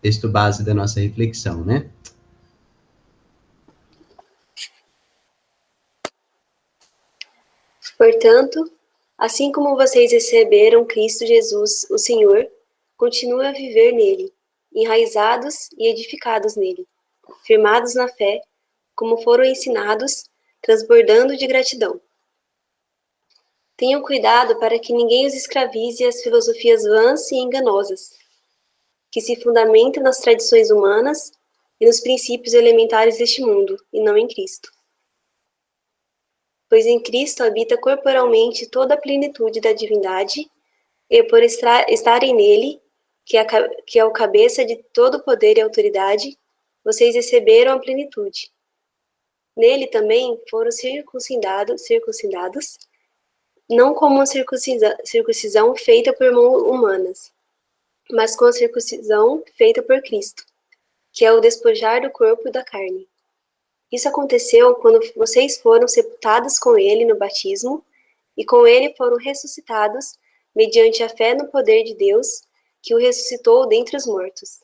texto base da nossa reflexão, né? Portanto, assim como vocês receberam Cristo Jesus, o Senhor, continuem a viver nele, enraizados e edificados nele, firmados na fé, como foram ensinados, transbordando de gratidão. Tenham cuidado para que ninguém os escravize às filosofias vãs e enganosas, que se fundamentam nas tradições humanas e nos princípios elementares deste mundo, e não em Cristo. Pois em Cristo habita corporalmente toda a plenitude da divindade, e por estarem nele, que é o cabeça de todo poder e autoridade, vocês receberam a plenitude. Nele também foram circuncidados, não como uma circuncisão feita por mãos humanas, mas com a circuncisão feita por Cristo, que é o despojar do corpo e da carne. Isso aconteceu quando vocês foram sepultados com ele no batismo, e com ele foram ressuscitados, mediante a fé no poder de Deus, que o ressuscitou dentre os mortos.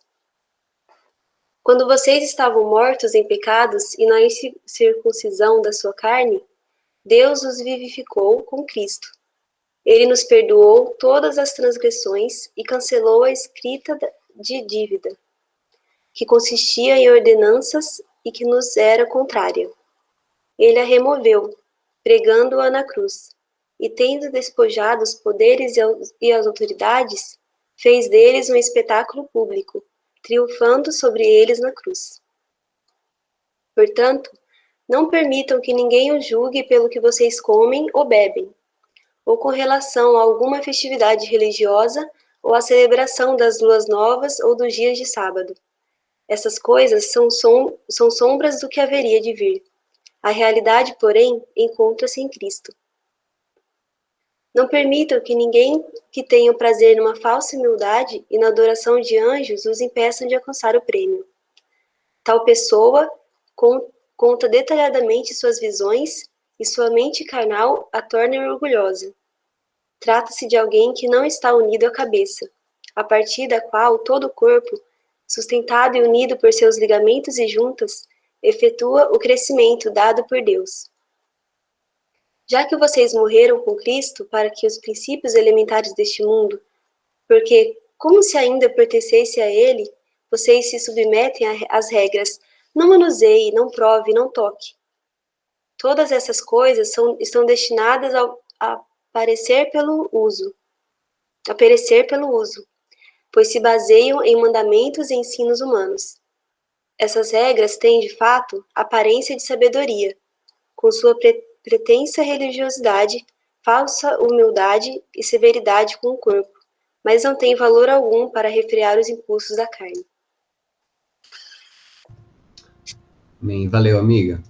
Quando vocês estavam mortos em pecados e na incircuncisão da sua carne, Deus os vivificou com Cristo. Ele nos perdoou todas as transgressões e cancelou a escrita de dívida, que consistia em ordenanças e que nos era contrária. Ele a removeu, pregando-a na cruz, e tendo despojado os poderes e as autoridades, fez deles um espetáculo público, triunfando sobre eles na cruz. Portanto, não permitam que ninguém os julgue pelo que vocês comem ou bebem, ou com relação a alguma festividade religiosa ou a celebração das luas novas ou dos dias de sábado. Essas coisas são sombras do que haveria de vir. A realidade, porém, encontra-se em Cristo. Não permitam que ninguém que tenha prazer numa falsa humildade e na adoração de anjos os impeçam de alcançar o prêmio. Tal pessoa conta detalhadamente suas visões e sua mente carnal a torna orgulhosa. Trata-se de alguém que não está unido à cabeça, a partir da qual todo o corpo, sustentado e unido por seus ligamentos e juntas, efetua o crescimento dado por Deus. Já que vocês morreram com Cristo para que os princípios elementares deste mundo, porque, como se ainda pertencesse a Ele, vocês se submetem às regras: não manuseie, não prove, não toque. Todas essas coisas estão destinadas a perecer pelo uso, pois se baseiam em mandamentos e ensinos humanos. Essas regras têm, de fato, aparência de sabedoria, com sua pretensa religiosidade, falsa humildade e severidade com o corpo, mas não têm valor algum para refrear os impulsos da carne. Bem, valeu, amiga.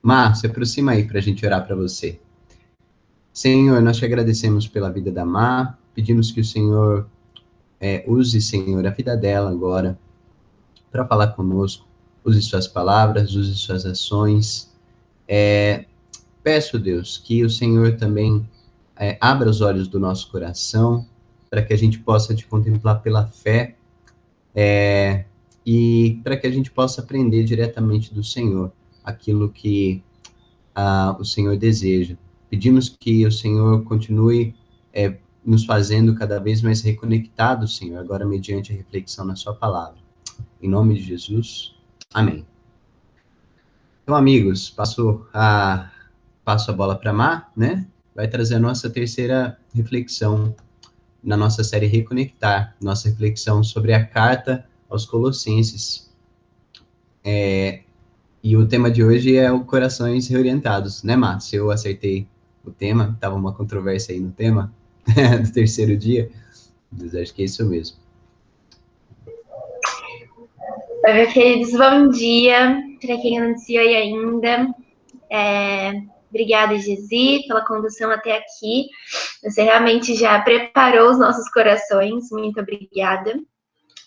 Mar, se aproxima aí para a gente orar para você. Senhor, nós te agradecemos pela vida da Mar, pedimos que o Senhor use, Senhor, a vida dela agora para falar conosco, use suas palavras, use suas ações. Peço, Deus, que o Senhor também abra os olhos do nosso coração para que a gente possa te contemplar pela fé e para que a gente possa aprender diretamente do Senhor aquilo que o Senhor deseja. Pedimos que o Senhor continue nos fazendo cada vez mais reconectados, Senhor, agora mediante a reflexão na sua palavra. Em nome de Jesus, amém. Então, amigos, passo a bola para a Mar, né? Vai trazer a nossa terceira reflexão na nossa série Reconectar, nossa reflexão sobre a carta aos Colossenses. E o tema de hoje é o Corações Reorientados, né, Mar? Se eu acertei o tema, estava uma controvérsia aí no tema do terceiro dia, mas acho que é isso mesmo. Oi, meus queridos, bom dia. Para quem não disse oi ainda, obrigada, Gesi, pela condução até aqui. Você realmente já preparou os nossos corações, muito obrigada.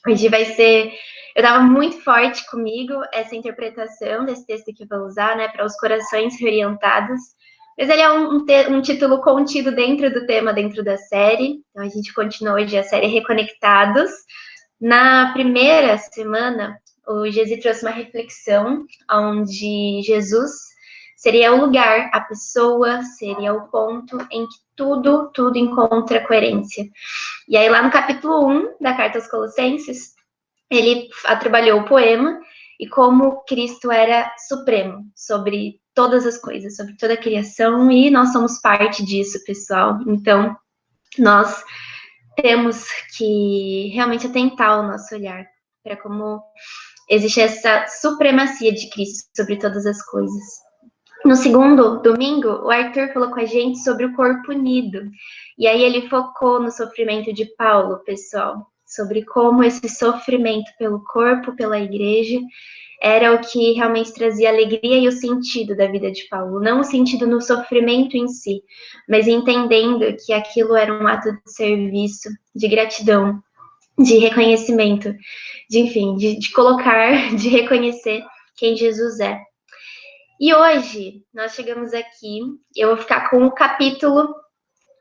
Hoje vai ser... Eu estava muito forte comigo essa interpretação desse texto que eu vou usar, né, para os corações reorientados, Mas ele é um título contido dentro do tema, dentro da série. Então, a gente continua hoje a série Reconectados. Na primeira semana, o Gesi trouxe uma reflexão onde Jesus seria o lugar, a pessoa, seria o ponto em que tudo encontra coerência. E aí, lá no capítulo 1 da Carta aos Colossenses, ele trabalhou o poema e como Cristo era supremo sobre todas as coisas, sobre toda a criação, e nós somos parte disso, pessoal. Então, nós temos que realmente atentar o nosso olhar para como existe essa supremacia de Cristo sobre todas as coisas. No segundo domingo, o Arthur falou com a gente sobre o corpo unido. E aí ele focou no sofrimento de Paulo, pessoal, sobre como esse sofrimento pelo corpo, pela igreja, era o que realmente trazia a alegria e o sentido da vida de Paulo. Não o sentido no sofrimento em si, mas entendendo que aquilo era um ato de serviço, de gratidão, de reconhecimento, de colocar, de reconhecer quem Jesus é. E hoje, nós chegamos aqui, eu vou ficar com o capítulo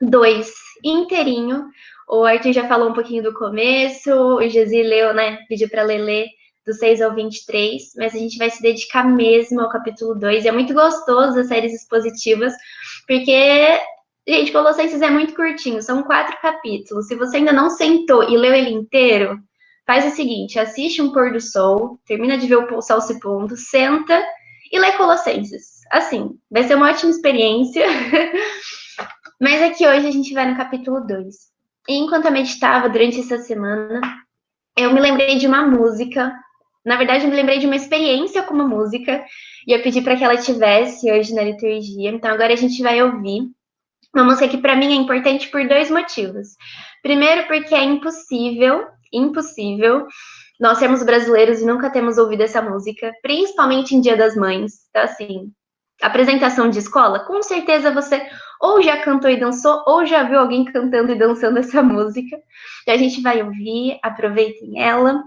2 inteirinho. O Arthur já falou um pouquinho do começo, o Gesi leu, né, pediu para ler do 6 ao 23, mas a gente vai se dedicar mesmo ao capítulo 2. É muito gostoso as séries expositivas, porque, gente, Colossenses é muito curtinho, são 4 capítulos. Se você ainda não sentou e leu ele inteiro, faz o seguinte, assiste um pôr do sol, termina de ver o sol se pondo, senta e lê Colossenses. Assim, vai ser uma ótima experiência. Mas aqui hoje a gente vai no capítulo 2. E enquanto eu meditava durante essa semana, eu me lembrei de uma música. Na verdade, eu me lembrei de uma experiência com uma música. E eu pedi para que ela tivesse hoje na liturgia. Então agora a gente vai ouvir uma música que para mim é importante por 2 motivos. Primeiro, porque é impossível nós sermos brasileiros e nunca temos ouvido essa música, principalmente em Dia das Mães. Então, assim, apresentação de escola, com certeza você ou já cantou e dançou, ou já viu alguém cantando e dançando essa música. Então, a gente vai ouvir, aproveitem ela,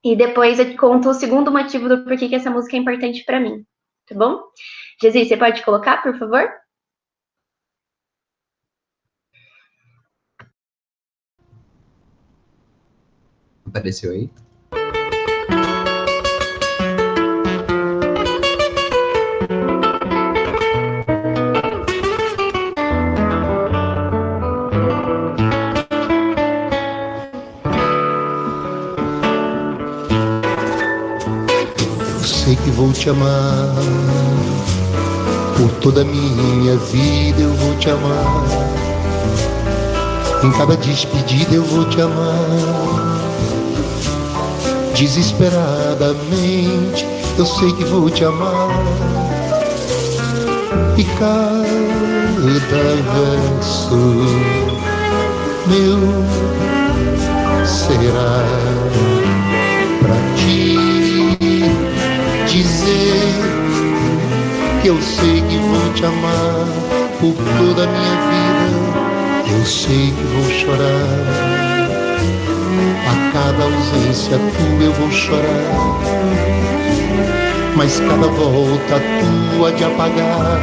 e depois eu conto o segundo motivo do porquê que essa música é importante para mim, tá bom? Gesi, você pode colocar, por favor? Apareceu aí? Sei que vou te amar, por toda a minha vida eu vou te amar. Em cada despedida eu vou te amar. Desesperadamente eu sei que vou te amar. E cada verso meu será pra ti dizer que eu sei que vou te amar por toda a minha vida. Eu sei que vou chorar, a cada ausência tua eu vou chorar, mas cada volta tua de apagar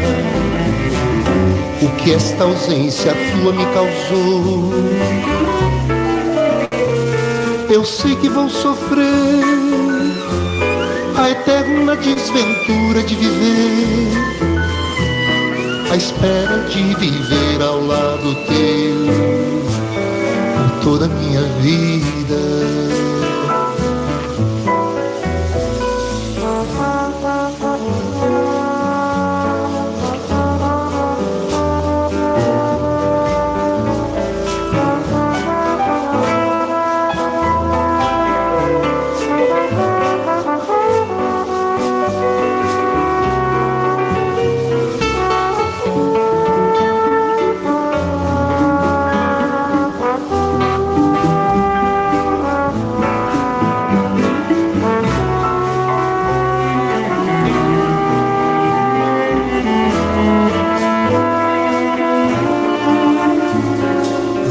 o que esta ausência tua me causou. Eu sei que vou sofrer a eterna desventura de viver, à espera de viver ao lado teu por toda a minha vida.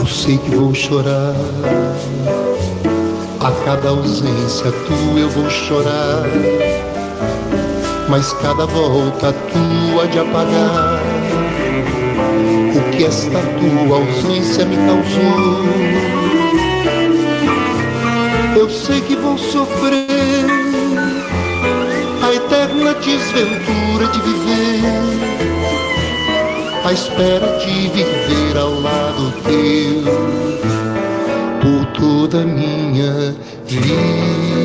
Sei que vou chorar, a cada ausência tua eu vou chorar, mas cada volta tua de apagar que esta tua ausência me causou. Eu sei que vou sofrer a eterna desventura de viver, à espera de viver ao lado teu por toda a minha vida.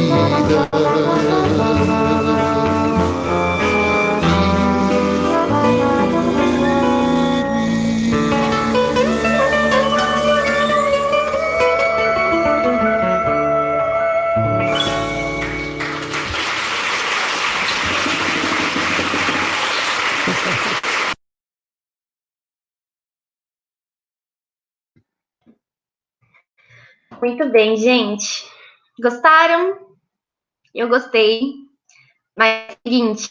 Muito bem, gente. Gostaram? Eu gostei. Mas, seguinte,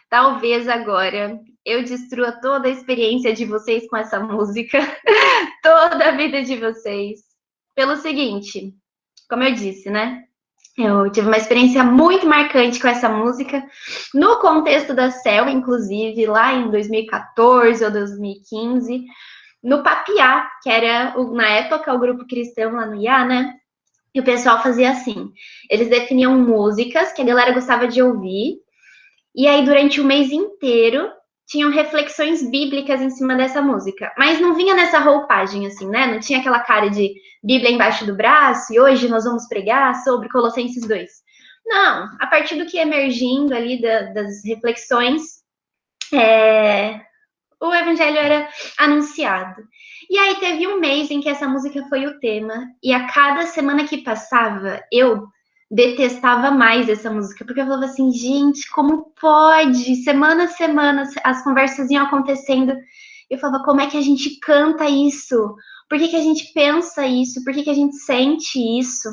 talvez agora eu destrua toda a experiência de vocês com essa música, toda a vida de vocês. Pelo seguinte, como eu disse, né? Eu tive uma experiência muito marcante com essa música, no contexto da CEL, inclusive, lá em 2014 ou 2015, no Papiá, que era, na época, o grupo cristão lá no IA, né? E o pessoal fazia assim, eles definiam músicas que a galera gostava de ouvir, e aí durante o mês inteiro tinham reflexões bíblicas em cima dessa música, mas não vinha nessa roupagem assim, né? Não tinha aquela cara de Bíblia embaixo do braço e hoje nós vamos pregar sobre Colossenses 2. Não, a partir do que emergindo ali das reflexões, o evangelho era anunciado. E aí teve um mês em que essa música foi o tema, e a cada semana que passava, eu detestava mais essa música, porque eu falava assim, gente, como pode? Semana a semana as conversas iam acontecendo, eu falava, como é que a gente canta isso? Por que a gente pensa isso? Por que a gente sente isso?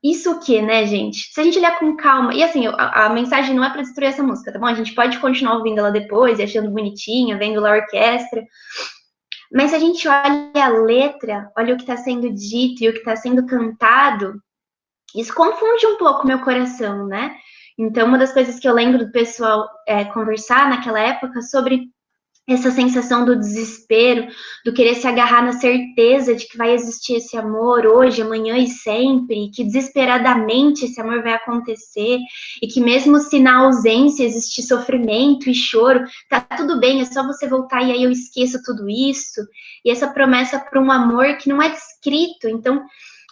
Isso o que, né, gente? Se a gente olhar com calma, e assim, a mensagem não é para destruir essa música, tá bom? A gente pode continuar ouvindo ela depois, achando bonitinha, vendo lá a orquestra, mas se a gente olha a letra, olha o que está sendo dito e o que está sendo cantado, isso confunde um pouco meu coração, né? Então, uma das coisas que eu lembro do pessoal conversar naquela época sobre essa sensação do desespero, do querer se agarrar na certeza de que vai existir esse amor hoje, amanhã e sempre, e que desesperadamente esse amor vai acontecer, e que mesmo se na ausência existir sofrimento e choro, tá tudo bem, é só você voltar e aí eu esqueço tudo isso, e essa promessa para um amor que não é descrito. Então,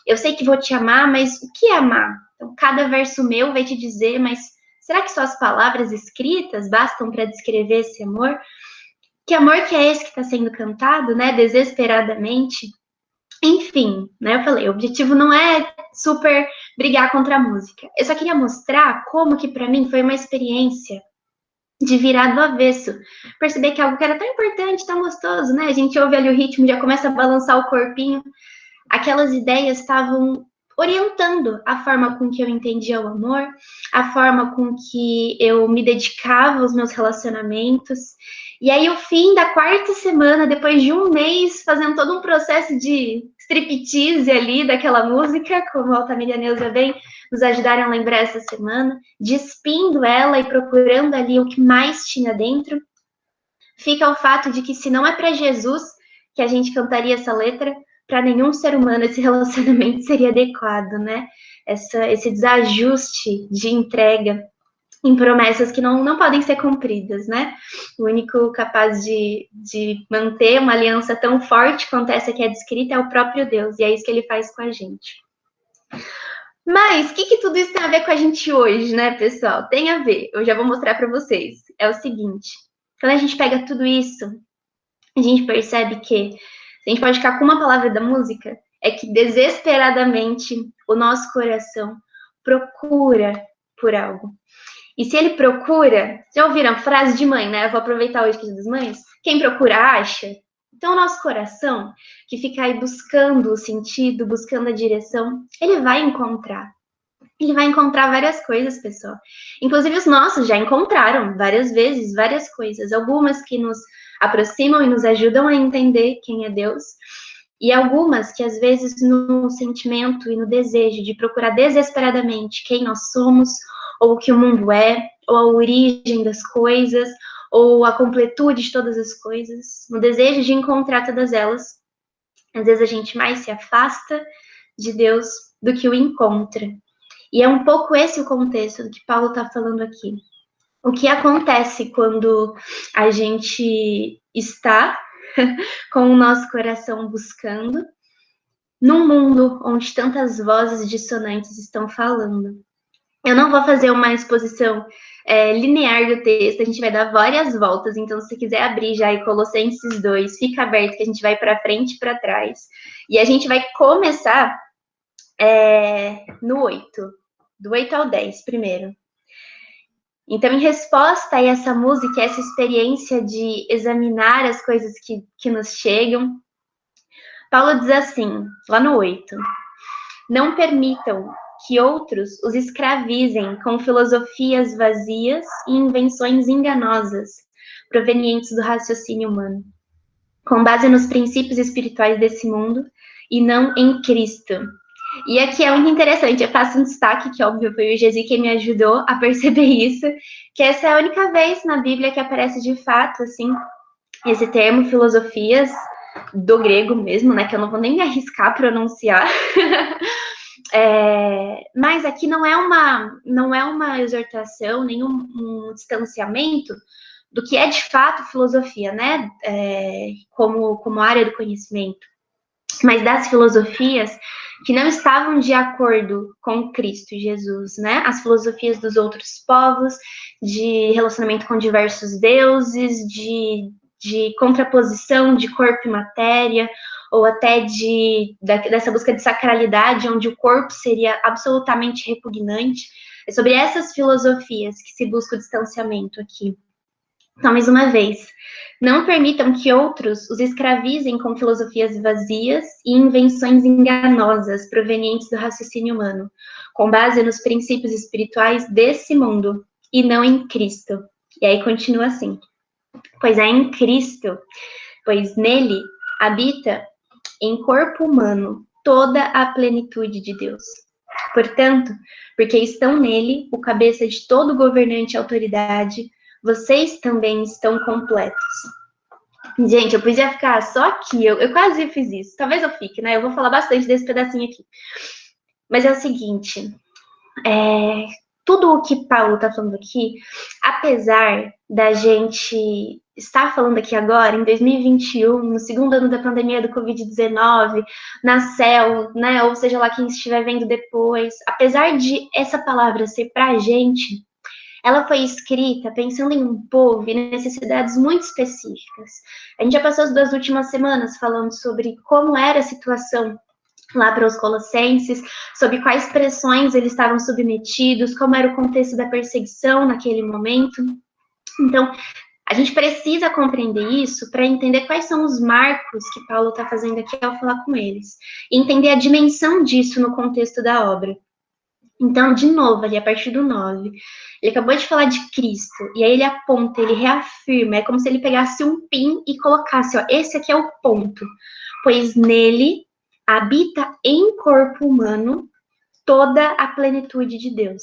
eu sei que vou te amar, mas o que é amar? Então, cada verso meu vai te dizer, mas será que só as palavras escritas bastam para descrever esse amor? Que amor que é esse que está sendo cantado, né, desesperadamente? Enfim, né, eu falei, o objetivo não é super brigar contra a música. Eu só queria mostrar como que para mim foi uma experiência de virar do avesso. Perceber que algo que era tão importante, tão gostoso, né? A gente ouve ali o ritmo, já começa a balançar o corpinho. Aquelas ideias estavam orientando a forma com que eu entendia o amor, a forma com que eu me dedicava aos meus relacionamentos. E aí, o fim da quarta semana, depois de um mês, fazendo todo um processo de striptease ali daquela música, como a Altamira e a Neuza bem nos ajudaram a lembrar essa semana, despindo ela e procurando ali o que mais tinha dentro, fica o fato de que se não é para Jesus que a gente cantaria essa letra, para nenhum ser humano esse relacionamento seria adequado, né? Esse desajuste de entrega em promessas que não podem ser cumpridas, né? O único capaz de manter uma aliança tão forte quanto essa que é descrita é o próprio Deus, e é isso que ele faz com a gente. Mas o que tudo isso tem a ver com a gente hoje, né, pessoal? Tem a ver, eu já vou mostrar para vocês. É o seguinte, quando a gente pega tudo isso, a gente percebe que, se a gente pode ficar com uma palavra da música, é que desesperadamente o nosso coração procura por algo. E se ele procura, já ouviram frase de mãe, né? Eu vou aproveitar hoje que é das mães. Quem procura, acha. Então, o nosso coração, que fica aí buscando o sentido, buscando a direção, ele vai encontrar. Ele vai encontrar várias coisas, pessoal. Inclusive, os nossos já encontraram várias vezes, várias coisas. Algumas que nos aproximam e nos ajudam a entender quem é Deus. E algumas que, às vezes, no sentimento e no desejo de procurar desesperadamente quem nós somos, ou o que o mundo é, ou a origem das coisas, ou a completude de todas as coisas, no desejo de encontrar todas elas. Às vezes a gente mais se afasta de Deus do que o encontra. E é um pouco esse o contexto do que Paulo está falando aqui. O que acontece quando a gente está com o nosso coração buscando, num mundo onde tantas vozes dissonantes estão falando? Eu não vou fazer uma exposição linear do texto, a gente vai dar várias voltas, então se você quiser abrir já em Colossenses 2, fica aberto que a gente vai para frente e para trás. E a gente vai começar no 8, do 8 ao 10 primeiro. Então, em resposta a essa música, essa experiência de examinar as coisas que nos chegam, Paulo diz assim, lá no 8, não permitam que outros os escravizem com filosofias vazias e invenções enganosas, provenientes do raciocínio humano, com base nos princípios espirituais desse mundo e não em Cristo. E aqui é muito interessante, eu faço um destaque, que óbvio foi o Gesi que me ajudou a perceber isso, que essa é a única vez na Bíblia que aparece de fato, assim, esse termo filosofias, do grego mesmo, né, que eu não vou nem me arriscar a pronunciar, mas aqui não é uma exortação, nem um distanciamento do que é de fato filosofia, né, como área do conhecimento, mas das filosofias que não estavam de acordo com Cristo Jesus, né? As filosofias dos outros povos, de relacionamento com diversos deuses, de contraposição de corpo e matéria, ou até dessa busca de sacralidade, onde o corpo seria absolutamente repugnante. É sobre essas filosofias que se busca o distanciamento aqui. Então, mais uma vez, não permitam que outros os escravizem com filosofias vazias e invenções enganosas provenientes do raciocínio humano, com base nos princípios espirituais desse mundo, e não em Cristo. E aí continua assim, pois é em Cristo, pois nele habita em corpo humano toda a plenitude de Deus. Portanto, porque estão nele, o cabeça de todo governante e autoridade, vocês também estão completos. Gente, eu podia ficar só aqui, eu quase fiz isso. Talvez eu fique, né? Eu vou falar bastante desse pedacinho aqui. Mas é o seguinte, tudo o que Paulo está falando aqui, apesar da gente estar falando aqui agora, em 2021, no segundo ano da pandemia do Covid-19, na CEL, né? Ou seja lá quem estiver vendo depois, apesar de essa palavra ser para a gente, ela foi escrita pensando em um povo e necessidades muito específicas. A gente já passou as 2 últimas semanas falando sobre como era a situação lá para os colossenses, sobre quais pressões eles estavam submetidos, como era o contexto da perseguição naquele momento. Então, a gente precisa compreender isso para entender quais são os marcos que Paulo está fazendo aqui ao falar com eles, e entender a dimensão disso no contexto da obra. Então, de novo, ali a partir do 9, ele acabou de falar de Cristo, e aí ele aponta, ele reafirma, é como se ele pegasse um pin e colocasse, ó, esse aqui é o ponto, pois nele habita em corpo humano toda a plenitude de Deus.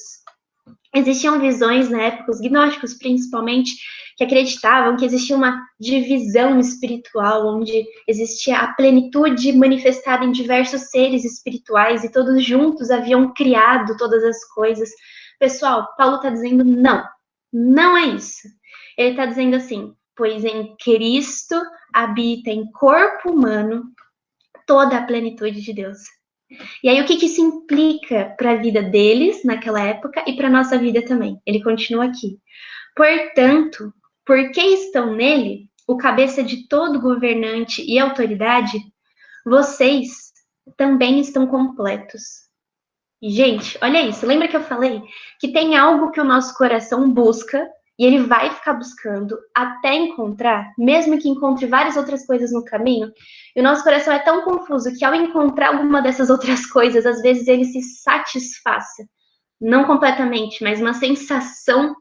Existiam visões na época, os gnósticos principalmente, que acreditavam que existia uma divisão espiritual, onde existia a plenitude manifestada em diversos seres espirituais, e todos juntos haviam criado todas as coisas. Pessoal, Paulo está dizendo não é isso. Ele está dizendo assim, pois em Cristo habita em corpo humano toda a plenitude de Deus. E aí, o que isso implica para a vida deles naquela época e para a nossa vida também? Ele continua aqui. Portanto, porque estão nele, o cabeça de todo governante e autoridade, vocês também estão completos. E, gente, olha isso. Lembra que eu falei que tem algo que o nosso coração busca e ele vai ficar buscando até encontrar, mesmo que encontre várias outras coisas no caminho, e o nosso coração é tão confuso que ao encontrar alguma dessas outras coisas, às vezes ele se satisfaça, não completamente, mas uma sensação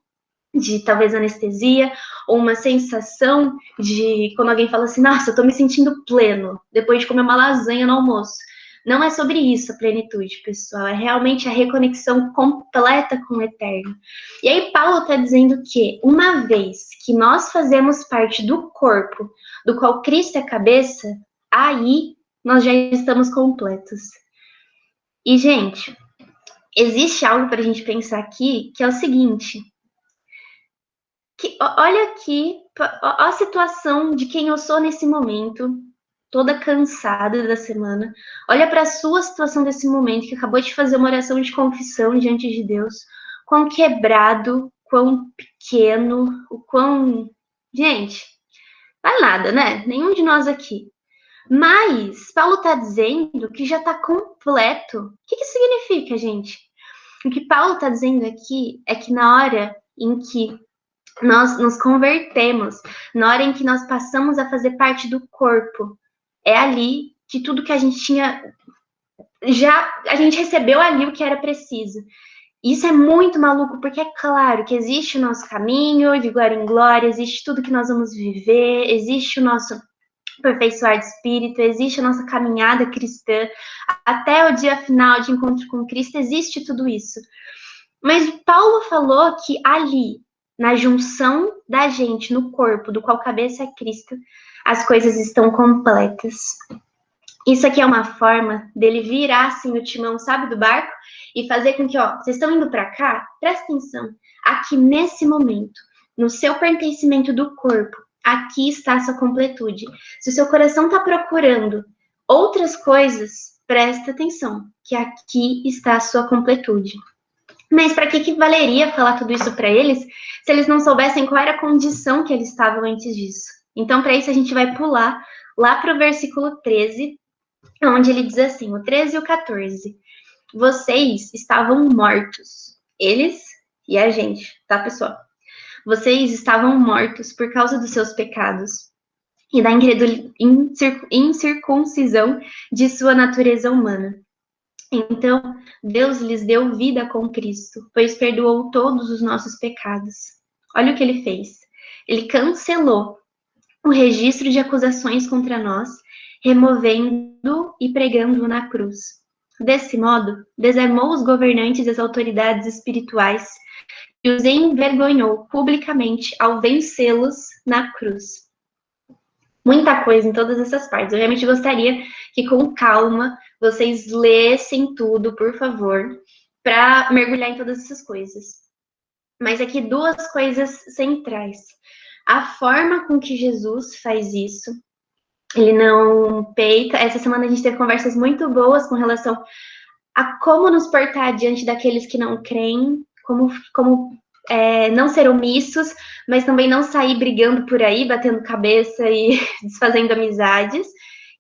de talvez anestesia, ou uma sensação de quando alguém fala assim, nossa, eu tô me sentindo pleno, depois de comer uma lasanha no almoço. Não é sobre isso a plenitude, pessoal. É realmente a reconexão completa com o eterno. E aí Paulo está dizendo que, uma vez que nós fazemos parte do corpo, do qual Cristo é cabeça, aí nós já estamos completos. E, gente, existe algo para a gente pensar aqui, que é o seguinte, que, olha aqui, ó a situação de quem eu sou nesse momento, toda cansada da semana, olha para a sua situação desse momento, que acabou de fazer uma oração de confissão diante de Deus, quão quebrado, quão pequeno, o quão... Gente, não é nada, né? Nenhum de nós aqui. Mas Paulo está dizendo que já está completo. O que isso significa, gente? O que Paulo está dizendo aqui é que na hora em que nós nos convertemos, na hora em que nós passamos a fazer parte do corpo, é ali que tudo que a gente tinha, a gente recebeu ali o que era preciso. Isso é muito maluco, porque é claro que existe o nosso caminho de glória em glória, existe tudo que nós vamos viver, existe o nosso aperfeiçoar de espírito, existe a nossa caminhada cristã, até o dia final de encontro com Cristo, existe tudo isso. Mas Paulo falou que ali, na junção da gente no corpo, do qual cabeça é Cristo, as coisas estão completas. Isso aqui é uma forma dele virar assim o timão, sabe, do barco, e fazer com que, ó, vocês estão indo para cá? Presta atenção, aqui nesse momento, no seu pertencimento do corpo, aqui está a sua completude. Se o seu coração está procurando outras coisas, presta atenção, que aqui está a sua completude. Mas para que valeria falar tudo isso para eles, se eles não soubessem qual era a condição que eles estavam antes disso? Então, para isso, a gente vai pular lá para o versículo 13, onde ele diz assim, o 13 e o 14. Vocês estavam mortos, eles e a gente, tá, pessoal? Vocês estavam mortos por causa dos seus pecados e da incircuncisão de sua natureza humana. Então, Deus lhes deu vida com Cristo, pois perdoou todos os nossos pecados. Olha o que ele fez. Ele cancelou o registro de acusações contra nós, removendo e pregando na cruz. Desse modo, desarmou os governantes e as autoridades espirituais e os envergonhou publicamente ao vencê-los na cruz. Muita coisa em todas essas partes. Eu realmente gostaria que, com calma, vocês lessem tudo, por favor, para mergulhar em todas essas coisas. Mas aqui duas coisas centrais. A forma com que Jesus faz isso, ele não peita. Essa semana a gente teve conversas muito boas com relação a como nos portar diante daqueles que não creem, como não ser omissos, mas também não sair brigando por aí, batendo cabeça e desfazendo amizades.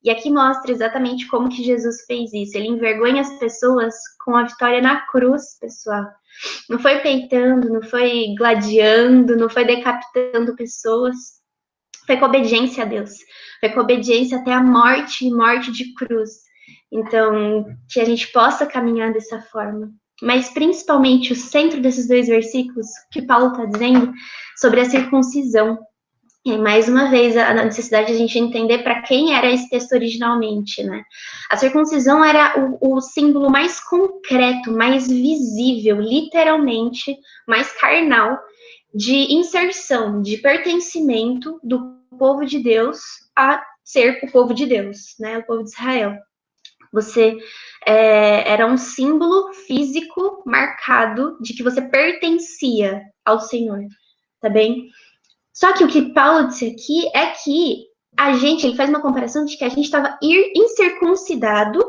E aqui mostra exatamente como que Jesus fez isso. Ele envergonha as pessoas com a vitória na cruz, pessoal. Não foi peitando, não foi gladiando, não foi decapitando pessoas. Foi com obediência a Deus. Foi com obediência até a morte e morte de cruz. Então, que a gente possa caminhar dessa forma. Mas, principalmente, o centro desses dois versículos, que Paulo está dizendo, sobre a circuncisão. E, mais uma vez, a necessidade de a gente entender para quem era esse texto originalmente, né? A circuncisão era o símbolo mais concreto, mais visível, literalmente, mais carnal, de inserção, de pertencimento do povo de Deus a ser o povo de Deus, né? O povo de Israel. Você era um símbolo físico marcado de que você pertencia ao Senhor, tá bem? Só que o que Paulo disse aqui é que ele faz uma comparação de que a gente estava incircuncidado,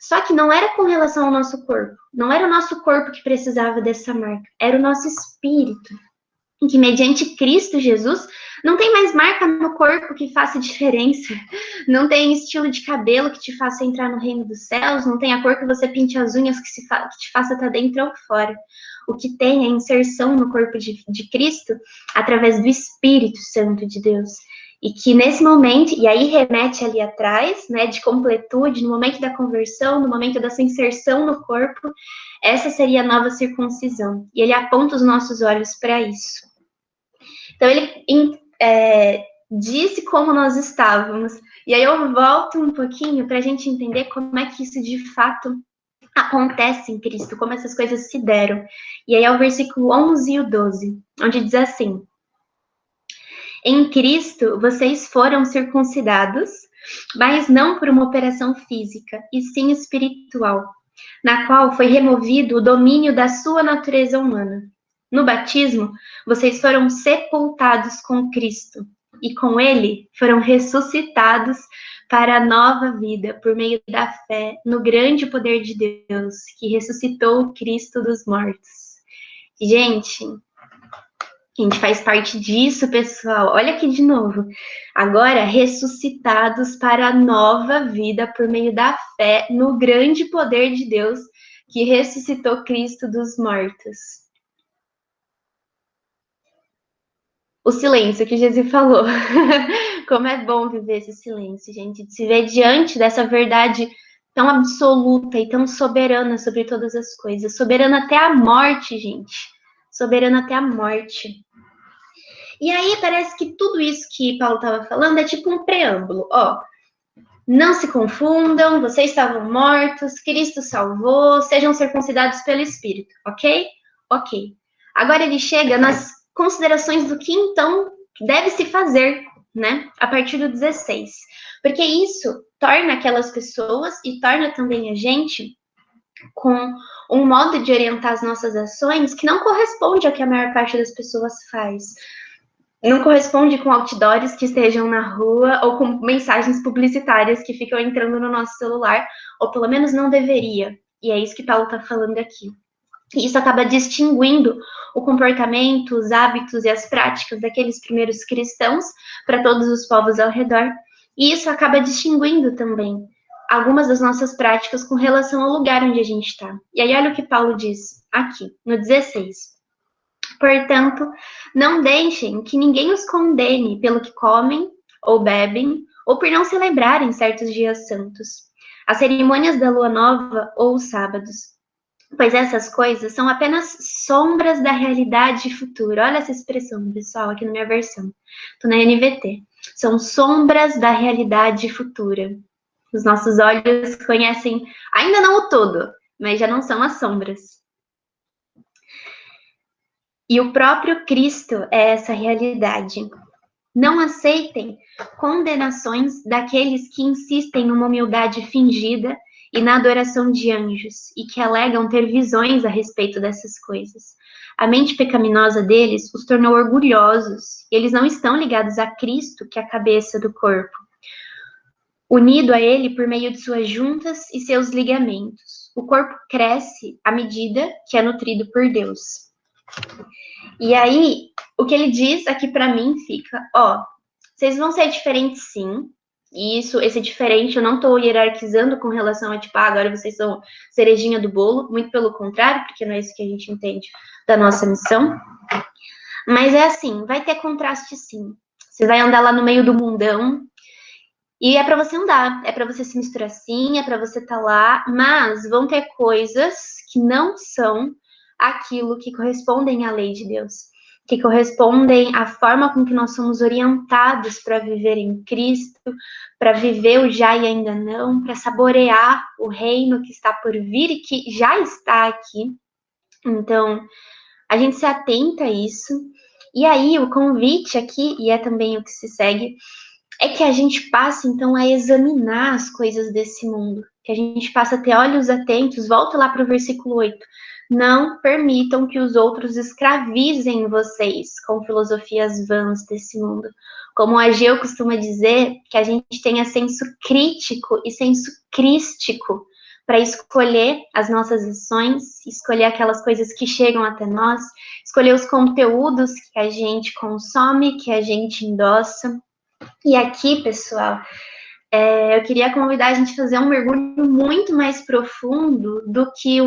só que não era com relação ao nosso corpo. Não era o nosso corpo que precisava dessa marca, era o nosso espírito. Em que, mediante Cristo Jesus, não tem mais marca no corpo que faça diferença, não tem estilo de cabelo que te faça entrar no reino dos céus, não tem a cor que você pinte as unhas que te faça estar dentro ou fora. O que tem é a inserção no corpo de Cristo através do Espírito Santo de Deus. E que nesse momento, e aí remete ali atrás, né, de completude, no momento da conversão, no momento dessa inserção no corpo, essa seria a nova circuncisão. E ele aponta os nossos olhos para isso. Então, ele disse como nós estávamos E aí eu volto um pouquinho para a gente entender como é que isso de fato acontece em Cristo, como essas coisas se deram. E aí é o versículo 11 e o 12, onde diz assim: em Cristo vocês foram circuncidados, mas não por uma operação física, e sim espiritual, na qual foi removido o domínio da sua natureza humana. No batismo, vocês foram sepultados com Cristo, e com ele foram ressuscitados para a nova vida, por meio da fé no grande poder de Deus, que ressuscitou o Cristo dos mortos. Gente, a gente faz parte disso, pessoal. Olha aqui de novo. Agora, ressuscitados para a nova vida por meio da fé no grande poder de Deus que ressuscitou Cristo dos mortos. O silêncio que Jesus falou. Como é bom viver esse silêncio, gente. De se ver diante dessa verdade tão absoluta e tão soberana sobre todas as coisas. Soberana até a morte, gente. Soberana até a morte. E aí parece que tudo isso que Paulo estava falando é tipo um preâmbulo. Ó, não se confundam, vocês estavam mortos, Cristo salvou, sejam circuncidados pelo Espírito, ok? Ok. Agora ele chega nas considerações do que então deve se fazer, né? A partir do 16. Porque isso torna aquelas pessoas e torna também a gente com um modo de orientar as nossas ações que não corresponde ao que a maior parte das pessoas faz. Não corresponde com outdoors que estejam na rua ou com mensagens publicitárias que ficam entrando no nosso celular, ou pelo menos não deveria. E é isso que Paulo está falando aqui. E isso acaba distinguindo o comportamento, os hábitos e as práticas daqueles primeiros cristãos para todos os povos ao redor. E isso acaba distinguindo também algumas das nossas práticas com relação ao lugar onde a gente está. E aí olha o que Paulo diz aqui, no 16. Portanto, não deixem que ninguém os condene pelo que comem ou bebem, ou por não celebrarem certos dias santos, as cerimônias da lua nova ou os sábados, pois essas coisas são apenas sombras da realidade futura. Olha essa expressão, pessoal, aqui na minha versão. Estou na NVT. São sombras da realidade futura. Os nossos olhos conhecem, ainda não o todo, mas já não são as sombras. E o próprio Cristo é essa realidade. Não aceitem condenações daqueles que insistem numa humildade fingida e na adoração de anjos, e que alegam ter visões a respeito dessas coisas. A mente pecaminosa deles os tornou orgulhosos, e eles não estão ligados a Cristo, que é a cabeça do corpo, unido a ele por meio de suas juntas e seus ligamentos. O corpo cresce à medida que é nutrido por Deus. E aí, o que ele diz aqui para mim fica, ó, vocês vão ser diferentes sim, e esse diferente eu não estou hierarquizando com relação a, tipo, agora vocês são cerejinha do bolo, muito pelo contrário, porque não é isso que a gente entende da nossa missão, mas é assim, vai ter contraste sim, você vai andar lá no meio do mundão, e é para você andar, é para você se misturar sim, é para você estar lá, mas vão ter coisas que não são aquilo que correspondem à lei de Deus, que correspondem à forma com que nós somos orientados para viver em Cristo, para viver o já e ainda não, para saborear o reino que está por vir e que já está aqui. Então, a gente se atenta a isso. E aí, o convite aqui, e é também o que se segue, é que a gente passe, então, a examinar as coisas desse mundo, que a gente passe a ter olhos atentos. Volta lá para o versículo 8. Não permitam que os outros escravizem vocês com filosofias vãs desse mundo. Como o Ageu costuma dizer, que a gente tenha senso crítico e senso crístico para escolher as nossas ações, escolher aquelas coisas que chegam até nós, escolher os conteúdos que a gente consome, que a gente endossa. E aqui, pessoal, eu queria convidar a gente a fazer um mergulho muito mais profundo do que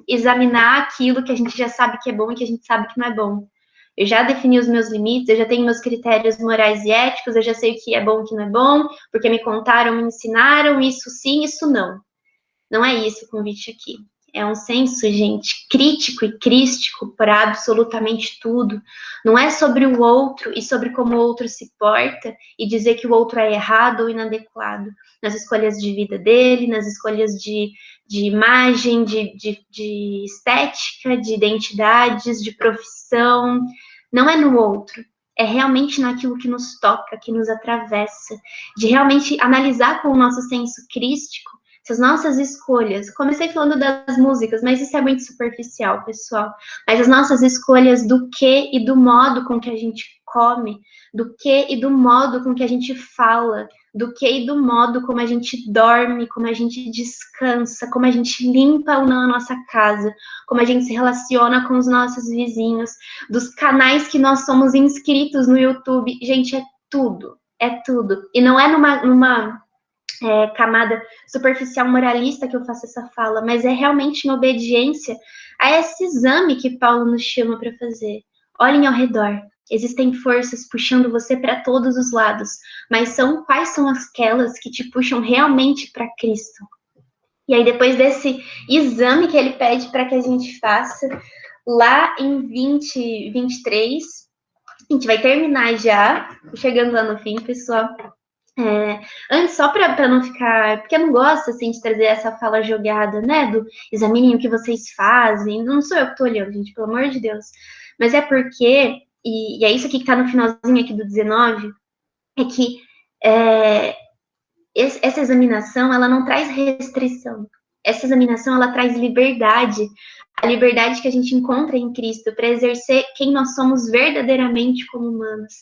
examinar aquilo que a gente já sabe que é bom e que a gente sabe que não é bom. Eu já defini os meus limites, eu já tenho meus critérios morais e éticos, eu já sei o que é bom e o que não é bom, porque me contaram, me ensinaram, isso sim, isso não. Não é isso o convite aqui. é um senso, gente, crítico e crístico para absolutamente tudo. Não é sobre o outro e sobre como o outro se porta e dizer que o outro é errado ou inadequado nas escolhas de vida dele, nas escolhas de imagem, de estética, de identidades, de profissão. Não é no outro. É realmente naquilo que nos toca, que nos atravessa, de realmente analisar com o nosso senso crístico se as nossas escolhas, comecei falando das músicas, mas isso é muito superficial, pessoal, mas as nossas escolhas do que e do modo com que a gente come, do que e do modo com que a gente fala, do que e do modo como a gente dorme, como a gente descansa, como a gente limpa ou não a nossa casa, como a gente se relaciona com os nossos vizinhos, dos canais que nós somos inscritos no YouTube. Gente, é tudo, é tudo. E não é numa camada superficial moralista que eu faço essa fala, mas é realmente em obediência a esse exame que Paulo nos chama para fazer. Olhem ao redor. Existem forças puxando você para todos os lados, mas quais são aquelas que te puxam realmente para Cristo? E aí, depois desse exame que ele pede para que a gente faça, lá em 2023, a gente vai terminar já, chegando lá no fim, pessoal. Antes, só para não ficar, porque eu não gosto assim de trazer essa fala jogada, né, do examinem o que vocês fazem, não sou eu que estou olhando, gente, pelo amor de Deus, mas é porque, e é isso aqui que está no finalzinho aqui do 19, é que essa examinação, ela não traz restrição, essa examinação, ela traz liberdade, a liberdade que a gente encontra em Cristo para exercer quem nós somos verdadeiramente como humanos.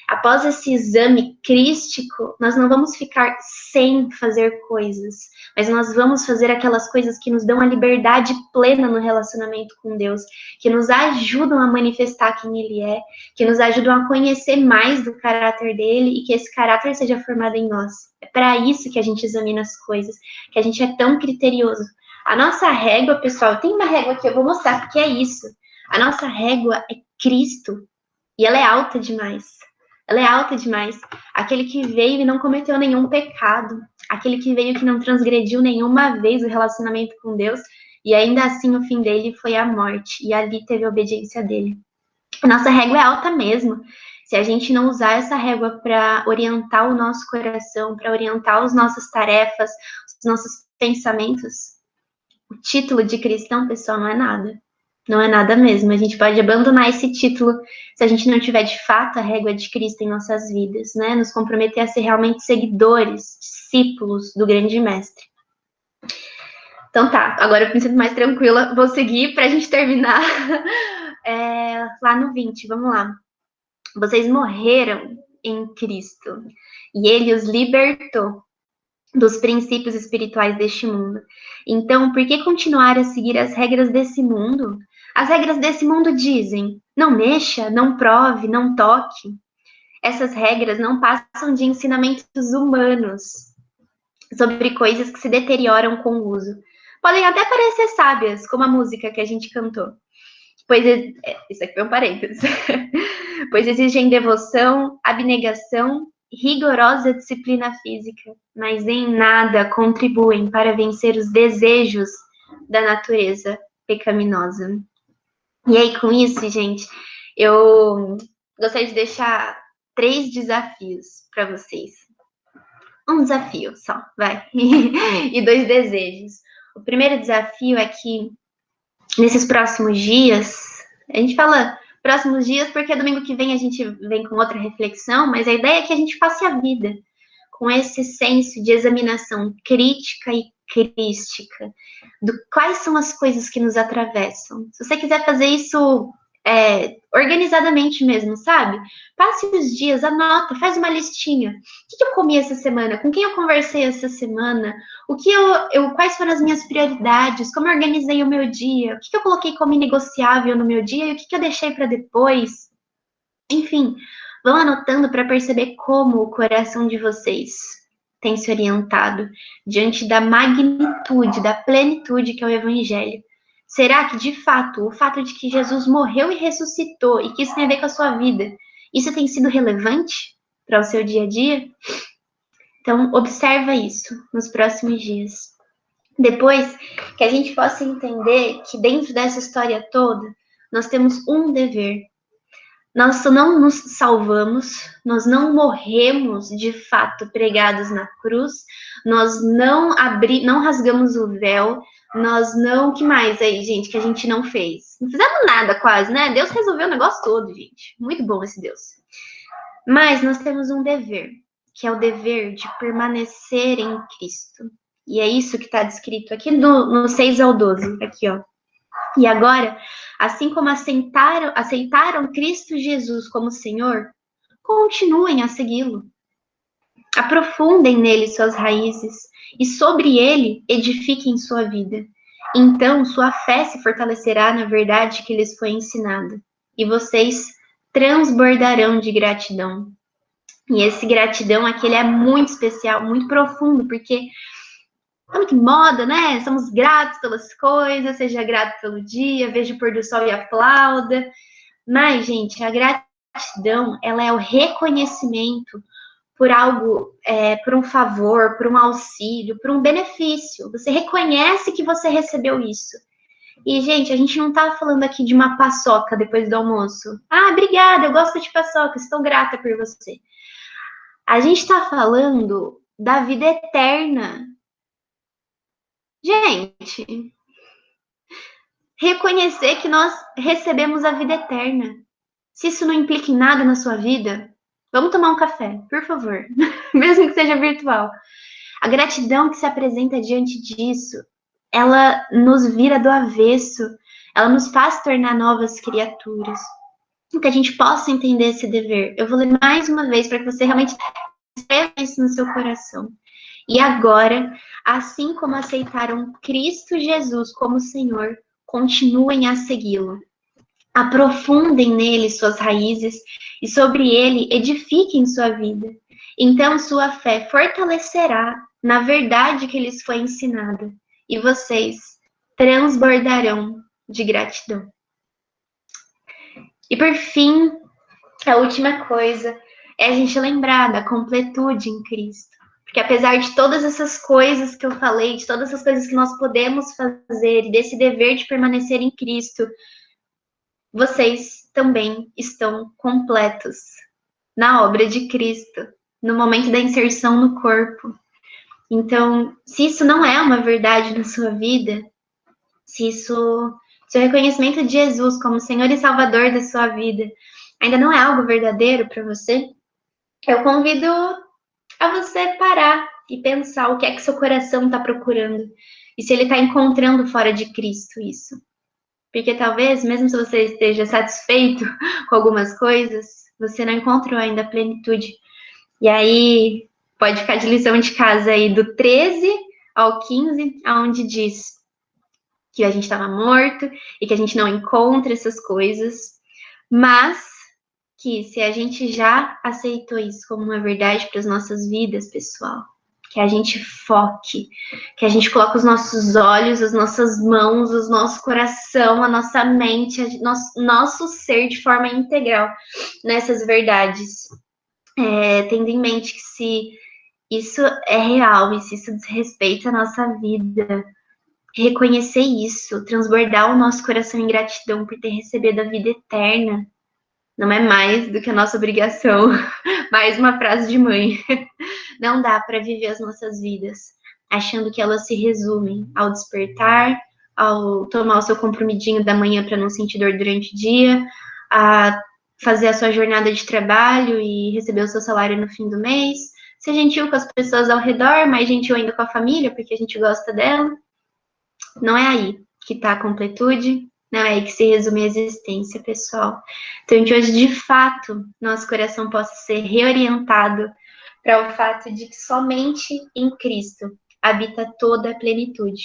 Após esse exame crístico, nós não vamos ficar sem fazer coisas, mas nós vamos fazer aquelas coisas que nos dão a liberdade plena no relacionamento com Deus, que nos ajudam a manifestar quem Ele é, que nos ajudam a conhecer mais do caráter dele e que esse caráter seja formado em nós. É para isso que a gente examina as coisas, que a gente é tão criterioso. A nossa régua, pessoal, tem uma régua aqui, eu vou mostrar porque é isso. A nossa régua é Cristo e ela é alta demais. Ela é alta demais. Aquele que veio e não cometeu nenhum pecado. Aquele que veio que não transgrediu nenhuma vez o relacionamento com Deus. E ainda assim o fim dele foi a morte. E ali teve a obediência dele. A nossa régua é alta mesmo. Se a gente não usar essa régua para orientar o nosso coração, para orientar as nossas tarefas, os nossos pensamentos, o título de cristão, pessoal, não é nada. Não é nada mesmo. A gente pode abandonar esse título se a gente não tiver, de fato, a régua de Cristo em nossas vidas, né? Nos comprometer a ser realmente seguidores, discípulos do grande mestre. Então tá, agora eu me sinto mais tranquila. Vou seguir para a gente terminar lá no 20. Vamos lá. Vocês morreram em Cristo e Ele os libertou dos princípios espirituais deste mundo. Então, por que continuar a seguir as regras desse mundo? As regras desse mundo dizem, não mexa, não prove, não toque. Essas regras não passam de ensinamentos humanos sobre coisas que se deterioram com o uso. Podem até parecer sábias, como a música que a gente cantou. Isso aqui foi um parênteses. Pois exigem devoção, abnegação, rigorosa disciplina física, mas em nada contribuem para vencer os desejos da natureza pecaminosa. E aí, com isso, gente, eu gostaria de deixar 3 desafios para vocês. Um desafio só, vai. E 2 desejos. O primeiro desafio é que, nesses próximos dias, a gente fala próximos dias porque domingo que vem a gente vem com outra reflexão, mas a ideia é que a gente passe a vida com esse senso de examinação crítica e crística, quais são as coisas que nos atravessam. Se você quiser fazer isso organizadamente mesmo, sabe? Passe os dias, anota, faz uma listinha. O que eu comi essa semana? Com quem eu conversei essa semana? Quais foram as minhas prioridades? Como eu organizei o meu dia? O que eu coloquei como inegociável no meu dia? E o que eu deixei para depois? Enfim, vão anotando para perceber como o coração de vocês tem se orientado diante da magnitude, da plenitude que é o Evangelho. Será que, de fato, o fato de que Jesus morreu e ressuscitou, e que isso tem a ver com a sua vida, isso tem sido relevante para o seu dia a dia? Então, observa isso nos próximos dias. Depois, que a gente possa entender que dentro dessa história toda, nós temos um dever. Nós não nos salvamos, nós não morremos de fato pregados na cruz, nós não rasgamos o véu, nós não... O que mais aí, gente, que a gente não fez? Não fizemos nada quase, né? Deus resolveu o negócio todo, gente. Muito bom esse Deus. Mas nós temos um dever, que é o dever de permanecer em Cristo. E é isso que está descrito aqui no 6 ao 12, aqui, ó. E agora, assim como aceitaram Cristo Jesus como Senhor, continuem a segui-lo. Aprofundem nele suas raízes e sobre ele edifiquem sua vida. Então, sua fé se fortalecerá na verdade que lhes foi ensinada, e vocês transbordarão de gratidão. E esse gratidão aqui, ele é muito especial, muito profundo, porque é muito moda, né? Somos gratos pelas coisas, seja grato pelo dia, veja o pôr do sol e aplauda. Mas, gente, a gratidão, ela é o reconhecimento por algo, por um favor, por um auxílio, por um benefício. Você reconhece que você recebeu isso. E, gente, a gente não tá falando aqui de uma paçoca depois do almoço. Ah, obrigada, eu gosto de paçoca, estou grata por você. A gente tá falando da vida eterna. Gente, reconhecer que nós recebemos a vida eterna. Se isso não implica em nada na sua vida, vamos tomar um café, por favor, mesmo que seja virtual. A gratidão que se apresenta diante disso, ela nos vira do avesso, ela nos faz tornar novas criaturas. Que a gente possa entender esse dever. Eu vou ler mais uma vez para que você realmente escreva isso no seu coração. E agora, assim como aceitaram Cristo Jesus como Senhor, continuem a segui-lo. Aprofundem nele suas raízes e sobre ele edifiquem sua vida. Então sua fé fortalecerá na verdade que lhes foi ensinada e vocês transbordarão de gratidão. E por fim, a última coisa é a gente lembrar da completude em Cristo. Porque apesar de todas essas coisas que eu falei, de todas essas coisas que nós podemos fazer e desse dever de permanecer em Cristo, vocês também estão completos na obra de Cristo, no momento da inserção no corpo. Então, se isso não é uma verdade na sua vida, se o reconhecimento de Jesus como Senhor e Salvador da sua vida ainda não é algo verdadeiro para você, eu convido a você parar e pensar o que é que seu coração está procurando e se ele está encontrando fora de Cristo isso. Porque talvez, mesmo se você esteja satisfeito com algumas coisas, você não encontrou ainda a plenitude. E aí, pode ficar de lição de casa aí do 13 ao 15, onde diz que a gente estava morto e que a gente não encontra essas coisas, mas que se a gente já aceitou isso como uma verdade para as nossas vidas, pessoal, que a gente foque, que a gente coloque os nossos olhos, as nossas mãos, o nosso coração, a nossa mente, nosso ser de forma integral nessas verdades, tendo em mente que se isso é real e se isso diz respeito à nossa vida, reconhecer isso, transbordar o nosso coração em gratidão por ter recebido a vida eterna, não é mais do que a nossa obrigação. Mais uma frase de mãe. Não dá para viver as nossas vidas achando que elas se resumem ao despertar, ao tomar o seu comprimidinho da manhã para não sentir dor durante o dia, a fazer a sua jornada de trabalho e receber o seu salário no fim do mês, ser gentil com as pessoas ao redor, mais gentil ainda com a família, porque a gente gosta dela. Não é aí que está a completude, não é aí que se resume a existência, pessoal. Então, que hoje, de fato, nosso coração possa ser reorientado para o fato de que somente em Cristo habita toda a plenitude.